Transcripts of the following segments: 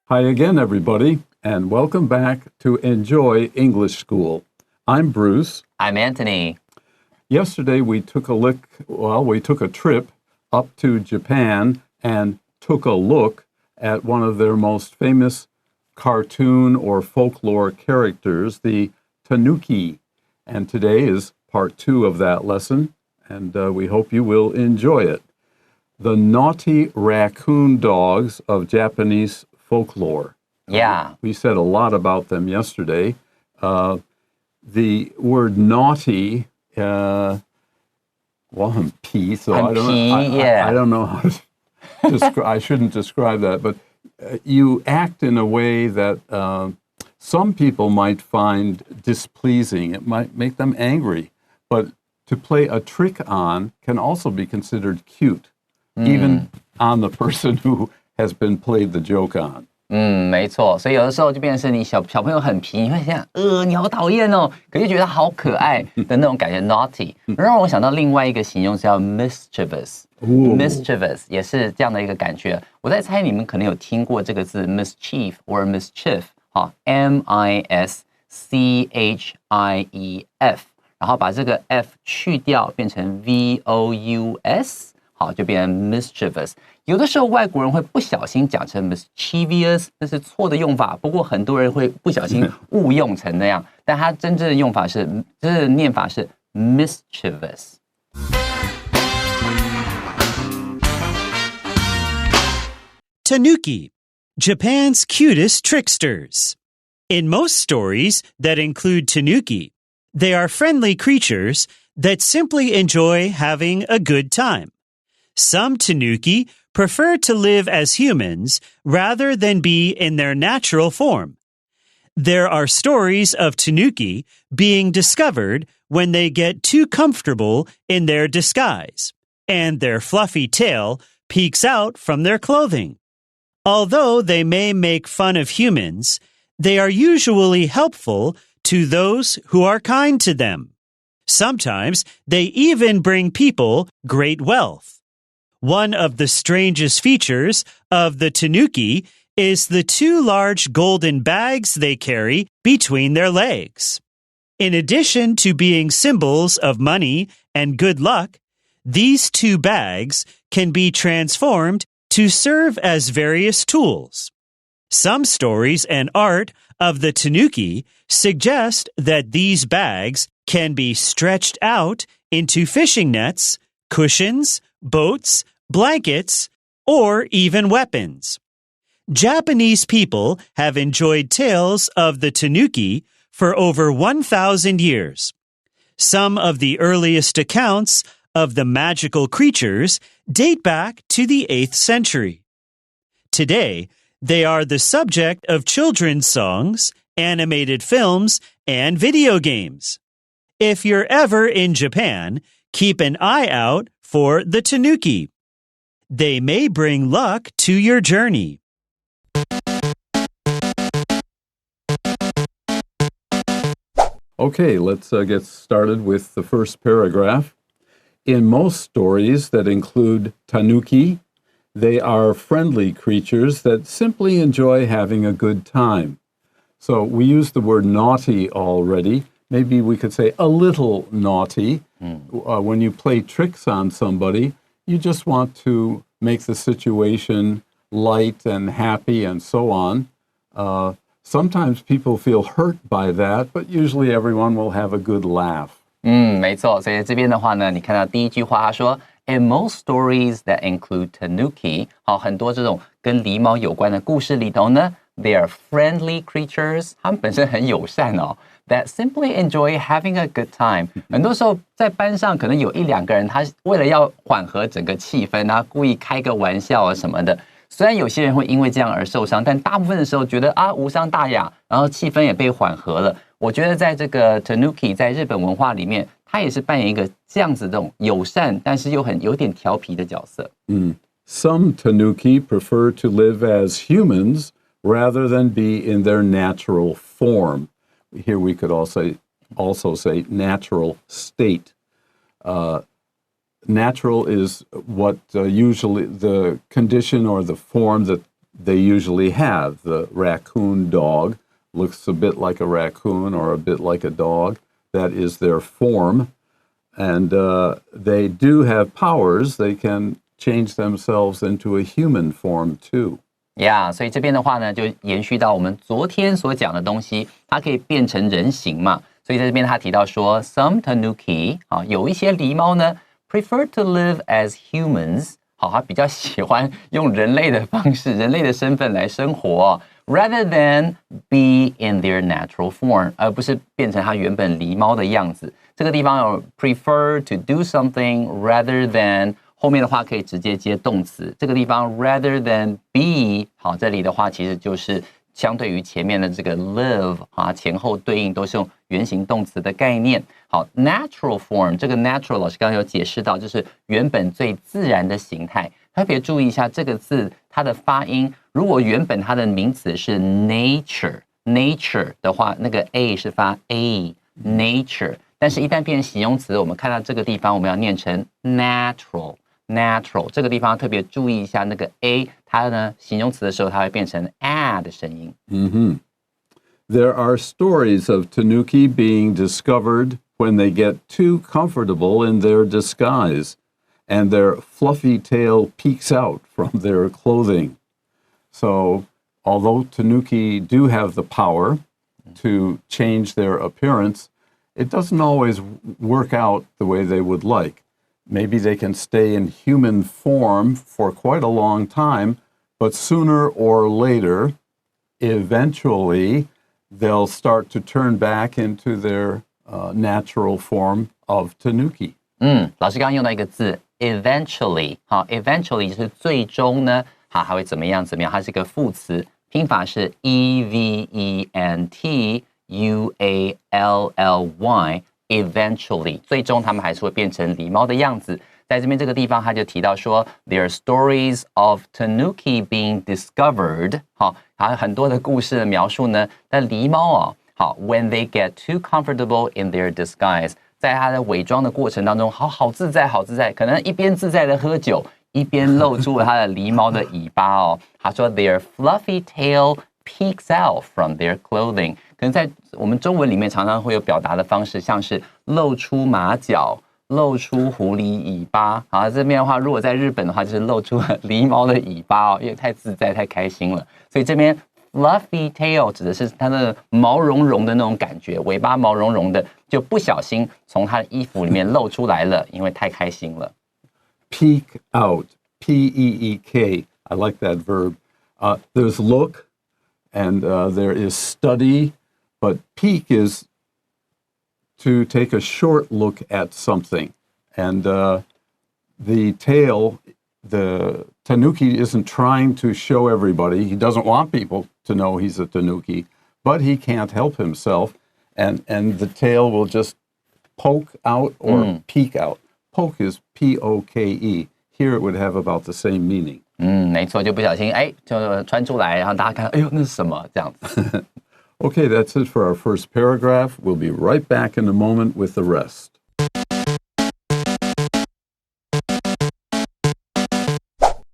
Hi again, everybody, and welcome back to Enjoy English School. I'm Bruce. I'm Antony. Yesterday we took a trip up to Japan and took a look at one of their most famous cartoon or folklore characters, the Tanuki. And today is part 2 of that lesson, and we hope you will enjoy it. The naughty raccoon dogs of Japanese folklore. Yeah. We said a lot about them yesterday. The word naughty, I'm P, so I don't know how to describe. I shouldn't describe that, but you act in a way that some people might find displeasing. It might make them angry, but to play a trick on can also be considered cute, even on the person who has been played the joke on. 没错，所以有的时候就变成是你小朋友很皮，你会想，你好讨厌哦，可是觉得好可爱的那种感觉 naughty，让我想到另外一个形容词叫 mischievous，mischievous 也是这样的一个感觉。我在猜你们可能有听过这个字 mischief or mischief， 好 M-I-S-C-H-I-E-F， 然后把这个 F 去掉，变成 V-O-U-S。好，就变成 mischievous。有的时候外国人会不小心讲成 mischievous， 那是错的用法。不过很多人会不小心误用成那样，但它真正的用法是，真正的念法是 mischievous。Tanuki, Japan's cutest tricksters. In most stories that include Tanuki, they are friendly creatures that simply enjoy having a good time. Some Tanuki prefer to live as humans rather than be in their natural form. There are stories of Tanuki being discovered when they get too comfortable in their disguise, and their fluffy tail peeks out from their clothing. Although they may make fun of humans, they are usually helpful to those who are kind to them. Sometimes they even bring people great wealth. One of the strangest features of the Tanuki is the 2 large golden bags they carry between their legs. In addition to being symbols of money and good luck, these 2 bags can be transformed to serve as various tools. Some stories and art of the Tanuki suggest that these bags can be stretched out into fishing nets, cushions, boats, blankets, or even weapons. Japanese people have enjoyed tales of the Tanuki for over 1,000 years. Some of the earliest accounts of the magical creatures date back to the 8th century. Today, they are the subject of children's songs, animated films, and video games. If you're ever in Japan, keep an eye out for the Tanuki. They may bring luck to your journey. Okay, let's get started with the first paragraph. In most stories that include Tanuki, they are friendly creatures that simply enjoy having a good time. So we used the word naughty already. Maybe we could say a little naughty. When you play tricks on somebody, you just want to make the situation light and happy and so on. Sometimes people feel hurt by that, but usually everyone will have a good laugh. 没错，所以这边的话呢，你看到第一句话，他说 In most stories that include Tanuki， 好，很多这种跟狸猫有关的故事里头呢 ，they are friendly creatures， 他们本身很友善哦。That simply enjoy having a good time。很多时候在班上可能有1-2个人，他为了要缓和整个气氛，他故意开个玩笑啊什么的。虽然有些人会因为这样而受伤，但大部分的时候觉得无伤大雅，然后气氛也被缓和了。我觉得在这个 Tanuki 在日本文化里面，他也是扮演一个这样子这种友善，但是又有点调皮的角色。Some Tanuki prefer to live as humans rather than be in their natural form. Here we could also say natural state. Natural is what usually the condition or the form that they usually have. The raccoon dog looks a bit like a raccoon or a bit like a dog. That is their form. And they do have powers. They can change themselves into a human form too. Yeah, 所以这边的话呢，就延续到我们昨天所讲的东西，它可以变成人形嘛。所以在这边他提到说 ，some Tanuki 有一些狸猫呢 prefer to live as humans， 他比较喜欢用人类的方式、人类的身份来生活，rather than be in their natural form， 而不是变成它原本狸猫的样子。这个地方有 prefer to do something rather than。后面的话可以直接接动词，这个地方 rather than be， 好，这里的话其实就是相对于前面的这个 live 前后对应都是用原形动词的概念。好 ，natural form 这个 natural 老师刚刚有解释到，就是原本最自然的形态。特别注意一下这个字它的发音，如果原本它的名词是 nature 的话，那个 a 是发 a nature， 但是一旦变成形容词，我们看到这个地方我们要念成 natural， 这个地方特别注意一下那个 a， 它呢形容词的时候它会变成 a 的声音。There are stories of Tanuki being discovered when they get too comfortable in their disguise, and their fluffy tail peeks out from their clothing. So, although Tanuki do have the power to change their appearance, it doesn't always work out the way they would like. Maybe they can stay in human form for quite a long time, but sooner or later, eventually, they'll start to turn back into their natural form of Tanuki. 老师刚刚用到一个字 eventually， eventually 就是最终呢，它会怎么样？它是一个副词，拼法是 eventually，eventually， 最终他们还是会变成狸猫的样子。在这边这个地方，他就提到说 ，there are stories of Tanuki being discovered。很多的故事的描述呢，但狸猫when they get too comfortable in their disguise， 在它的伪装的过程当中，好自在，可能一边自在的喝酒，一边露出了它的狸猫的尾巴他说 their fluffy tail peeks out from their clothing， 可能在我们中文里面常常会有表达的方式，像是露出马脚、露出狐狸尾巴。这边的话，如果在日本的话，就是露出了狸猫的尾巴因为太自在、太开心了。所以这边 fluffy tail 指的是它的毛茸茸的那种感觉，尾巴毛茸茸的，就不小心从它的衣服里面露出来了，因为太开心了。Peek out, P-E-E-K. I like that verb. There's look. And there is study, but peek is to take a short look at something. And the tail, the Tanuki isn't trying to show everybody. He doesn't want people to know he's a Tanuki, but he can't help himself. And the tail will just poke out or peek out. Poke is P-O-K-E. Here it would have about the same meaning. 没错，就不小心就穿出来，然后大家看，那是什么？这样子。Okay, that's it for our first paragraph. We'll be right back in a moment with the rest.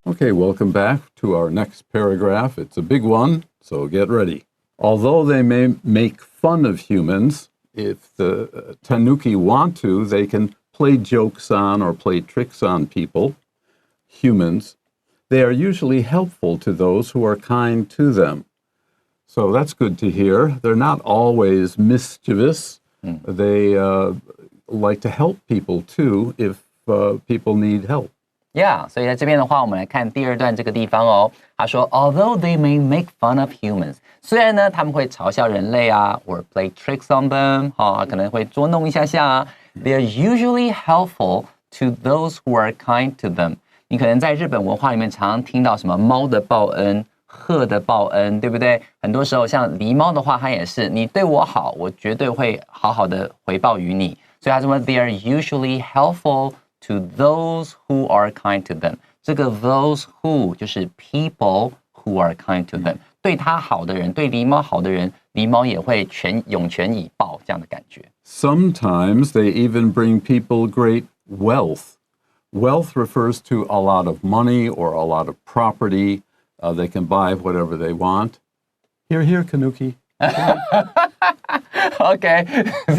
Okay, welcome back to our next paragraph. It's a big one, so get ready. Although they may make fun of humans, if the Tanuki want to, they can play jokes on or play tricks on people, humans. They are usually helpful to those who are kind to them. So that's good to hear. They're not always mischievous. They like to help people too if people need help. Yeah, 所以在这边的话，我们来看第二段这个地方他说 ，Although they may make fun of humans， 虽然呢他们会嘲笑人类or play tricks on them，可能会捉弄一下下they are usually helpful to those who are kind to them。你可能在日本文化里面常常听到什么猫的报恩、鹤的报恩，对不对？很多时候像狸猫的话，它也是你对我好，我绝对会好好的回报于你。所以他说 they are usually helpful to those who are kind to them。这个 those who 就是 people who are kind to them。对他好的人，对狸猫好的人，狸猫也会涌泉以报这样的感觉。Sometimes they even bring people great wealth. Wealth refers to a lot of money or a lot of property. They can buy whatever they want. Here, here, Tanuki. OK，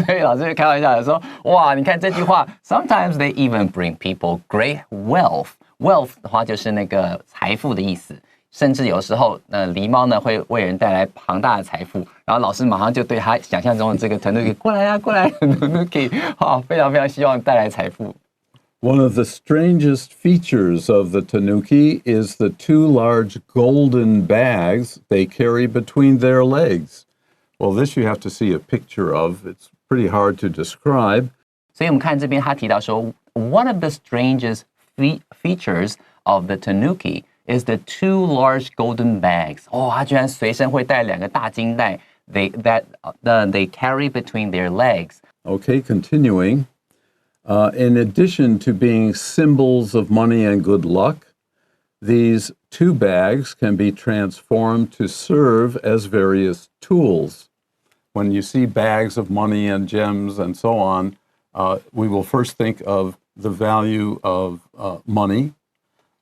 所以老师就开玩笑的说，哇，你看这句话 ，Sometimes they even bring people great wealth。wealth 的话就是那个财富的意思，甚至有时候，狸猫呢会为人带来庞大的财富。然后老师马上就对他想象中的这个 Tanuki 过来呀，过来 Tanuki， 好，非常非常希望带来财富。One of the strangest features of the Tanuki is the two large golden bags they carry between their legs. Well, this you have to see a picture of. It's pretty hard to describe. 所以我们看这边他提到说 ，One of the strangest features of the Tanuki is the two large golden bags. 哦，他居然随身会带两个大金袋 they carry between their legs. Okay, continuing. In addition to being symbols of money and good luck, these two bags can be transformed to serve as various tools. When you see bags of money and gems and so on, we will first think of the value of money.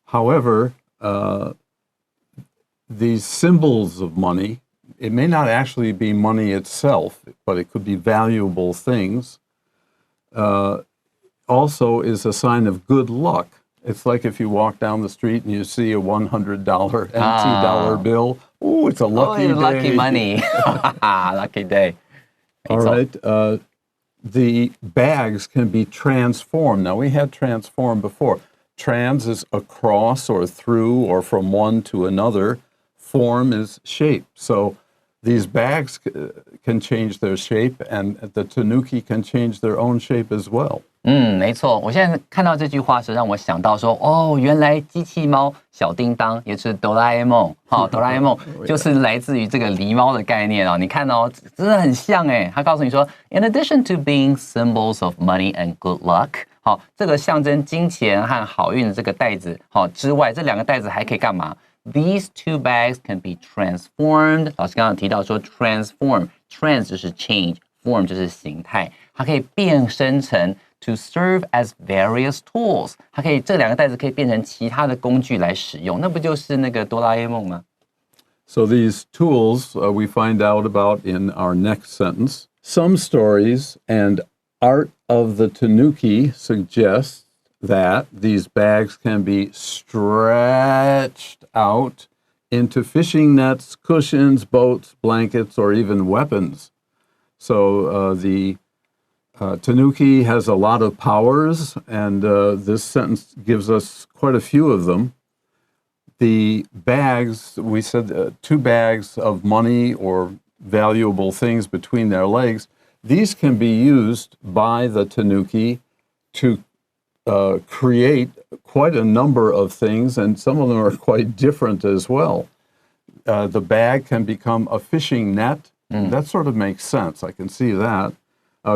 However, these symbols of money, it may not actually be money itself, but it could be valuable things, also is a sign of good luck. It's like if you walk down the street and you see a $100 empty dollar bill. Oh, it's a lucky day. Lucky money. Lucky day. All right. The bags can be transformed. Now, we had transform before. Trans is across or through or from one to another. Form is shape. So these bags can change their shape, and the Tanuki can change their own shape as well. 没错，我现在看到这句话是让我想到说，哦，原来机器猫小叮当也是哆啦 A 梦，好，哆啦 A 梦就是来自于这个狸猫的概念哦。你看哦，真的很像哎。他告诉你说 ，In addition to being symbols of money and good luck， 好，这个象征金钱和好运的这个袋子，好之外，这两个袋子还可以干嘛？These two bags can be transformed. 老师刚刚提到说 transform，trans 就是 change，form 就是形态，它可以变身成 to serve as various tools。它可以这两个袋子可以变成其他的工具来使用，那不就是那个哆啦 A 梦吗？ So these tools we find out about in our next sentence. Some stories and art of the Tanuki suggests that these bags can be stretched out into fishing nets, cushions, boats, blankets, or even weapons. So the Tanuki has a lot of powers, and this sentence gives us quite a few of them. The bags, we said 2 bags of money or valuable things between their legs, these can be used by the Tanuki to create quite a number of things, and some of them are quite different as well. The bag can become a fishing net. That sort of makes sense. I can see that.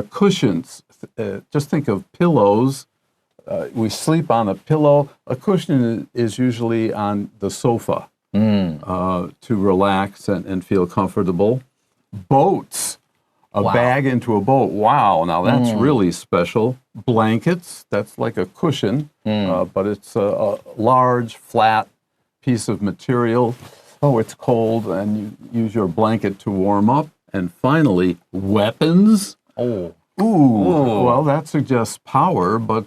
Cushions, just think of pillows. We sleep on a pillow. A cushion is usually on the sofa to relax and feel comfortable. Boats. A bag into a boat. Wow, now that's really special. Blankets, that's like a cushion, but it's a large, flat piece of material. Oh, it's cold, and you use your blanket to warm up. And finally, weapons. Oh. Ooh, well, that suggests power, but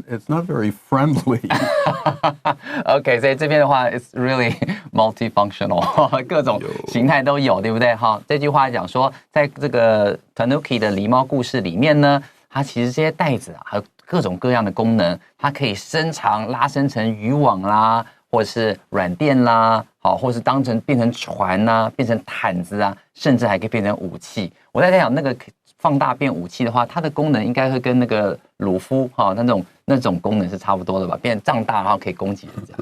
it's not very friendly. OK， 所以这边的话 ，it's really multifunctional， 各种形态都有，对不对？哈，这句话讲说，在这个 Tanuki 的狸猫故事里面呢，它其实这些袋子啊，还有各种各样的功能，它可以伸长、拉伸成渔网啦，或者是软垫啦，好，或是变成船啦，变成毯子啊，甚至还可以变成武器。我在想那个。放大变武器的话，它的功能应该会跟那个鲁夫哈那种功能是差不多的吧？变胀大，然后可以攻击人家。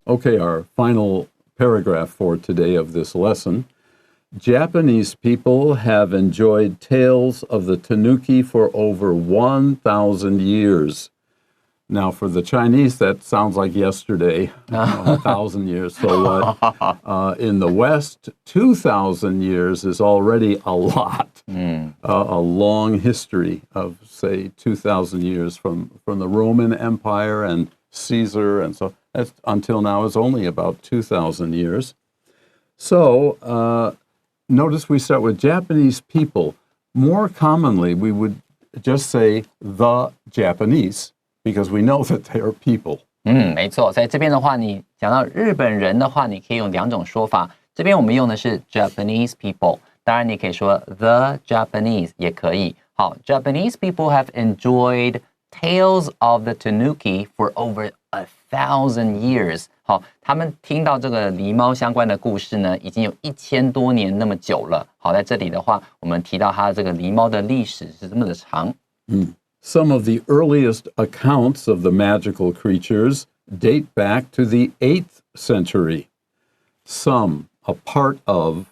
Okay, our final paragraph for today of this lesson. Japanese people have enjoyed tales of the Tanuki for over 1,000 years. Now, for the Chinese, that sounds like yesterday, 1,000 years. So what? In the West, 2,000 years is already a lot. a long history of, say, 2,000 years from the Roman Empire and Caesar, and so that's, until now is only about 2,000 years. So notice we start with Japanese people. More commonly, we would just say the Japanese because we know that they are people. 没错，在这边的话，你讲到日本人的话，你可以用两种说法。这边我们用的是 Japanese people， 当然你可以说 the Japanese 也可以。好 ，Japanese people have enjoyed tales of the Tanuki for over 1,000 years。好，他们听到这个狸猫相关的故事呢，已经有1000多年那么久了。好，在这里的话，我们提到它这个狸猫的历史是这么的长。Some of the earliest accounts of the magical creatures date back to the 8th century. Some, a part of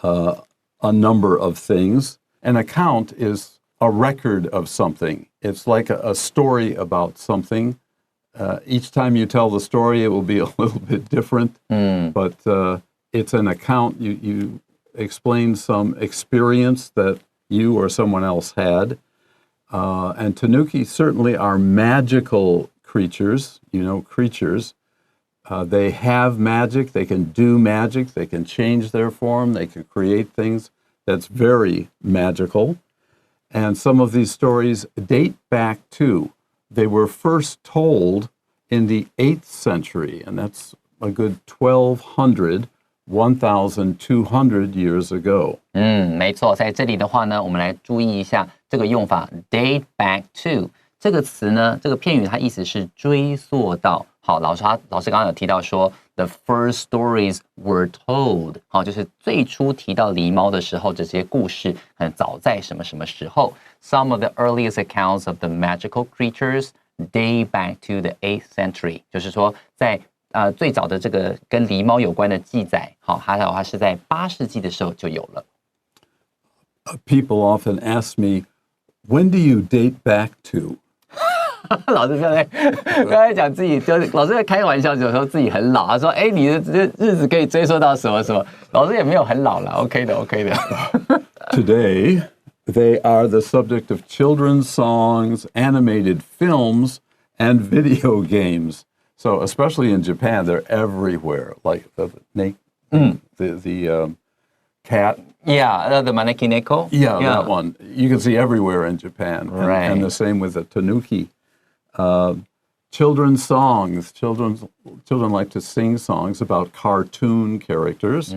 a number of things. An account is a record of something. It's like a story about something. Each time you tell the story, it will be a little bit different, but it's an account. You explain some experience that you or someone else had. And Tanuki certainly are magical creatures, creatures. They have magic, they can do magic, they can change their form, they can create things that's very magical. And some of these stories date back to, they were first told in the 8th century, and that's a good 1,200 years ago. 没错，在这里的话呢，我们来注意一下这个用法 date back to 这个词呢，这个片语它意思是追溯到。好，老师刚刚有提到说 the first stories were told， 好，就是最初提到狸猫的时候，这些故事很早在什么什么时候。Some of the earliest accounts of the magical creatures date back to the 8th century， 就是说在最早的这个跟狸猫有关的记载，好，它的话是在8世纪的时候就有了。People often ask me, when do you date back to? 老师刚才讲自己，就是老师在开玩笑，有时候自己很老。他说：“哎，你的日子可以追溯到什么什么？”老师也没有很老了 ，OK 的。Today, they are the subject of children's songs, animated films, and video games. So, especially in Japan, they're everywhere. Like the cat. Yeah, the maneki neko. Yeah, that one. You can see everywhere in Japan. Right. And the same with the Tanuki. Children's songs. Children like to sing songs about cartoon characters.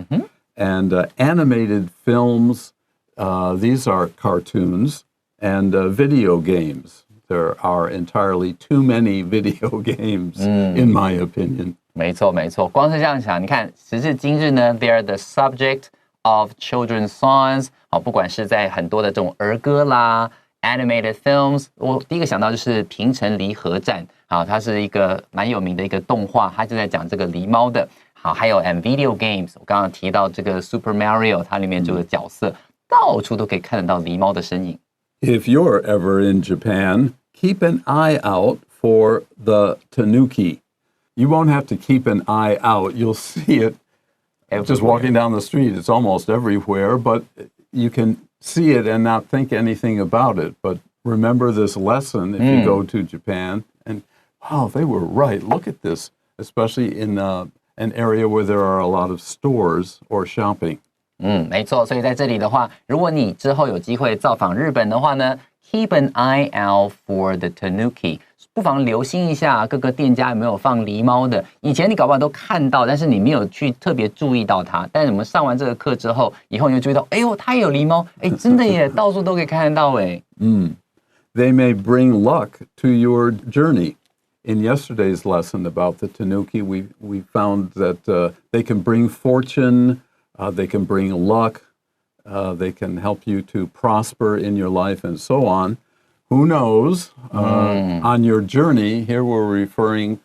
And animated films. These are cartoons. And video games. There are entirely too many video games, in my opinion. 没错，光是这样想，你看时至今日呢 ，they are the subject of children's songs。好，不管是在很多的这种儿歌啦 ，animated films， 我第一个想到就是《平成狸合战》。好，它是一个蛮有名的一个动画，它就在讲这个狸猫的。好，还有 and video games， 我刚刚提到这个 Super Mario， 它里面这个角色到处都可以看得到狸猫的身影。If you're ever in Japan, keep an eye out for the Tanuki. You won't have to keep an eye out. You'll see it just walking down the street. It's almost everywhere, but you can see it and not think anything about it. But remember this lesson if you go to Japan. And, wow, they were right. Look at this, especially in an area where there are a lot of stores or shopping. 没错，所以在这里的话，如果你之后有机会造访日本的话呢 ，keep an eye out for the Tanuki， 不妨留心一下各个店家有没有放狸猫的。以前你搞不好都看到，但是你没有去特别注意到它。但是我们上完这个课之后，以后你就注意到，哎呦，它也有狸猫，哎，真的耶，到处都可以看得到哎。They may bring luck to your journey. In yesterday's lesson about the Tanuki, we found that they can bring fortune. They can bring luck. They can help you to prosper in your life and so on. Who knows? On your journey, here we're referring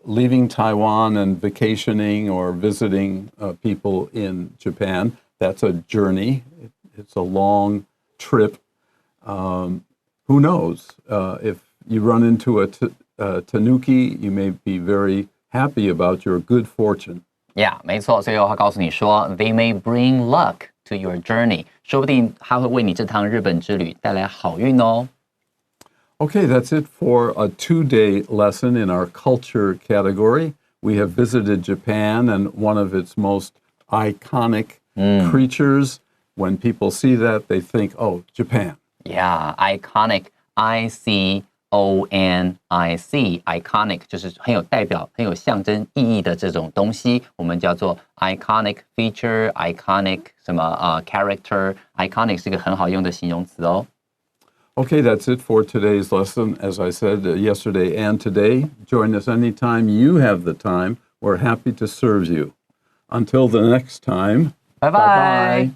leaving Taiwan and vacationing or visiting people in Japan. That's a journey. It's a long trip. Who knows? If you run into a Tanuki, you may be very happy about your good fortune. Yeah, 没错，所以我要告诉你说 ，they may bring luck to your journey， 说不定它会为你这趟日本之旅带来好运哦。Okay, that's it for a 2-day lesson in our culture category. We have visited Japan and one of its most iconic creatures. When people see that, they think, oh, Japan. Yeah, iconic, I-C-O-N-I-C, iconic 就是很有代表、很有象征意义的这种东西，我们叫做 iconic feature, iconic 什么character, iconic 是一个很好用的形容词哦。Okay, that's it for today's lesson. As I said yesterday and today, join us anytime you have the time. We're happy to serve you. Until the next time, bye bye.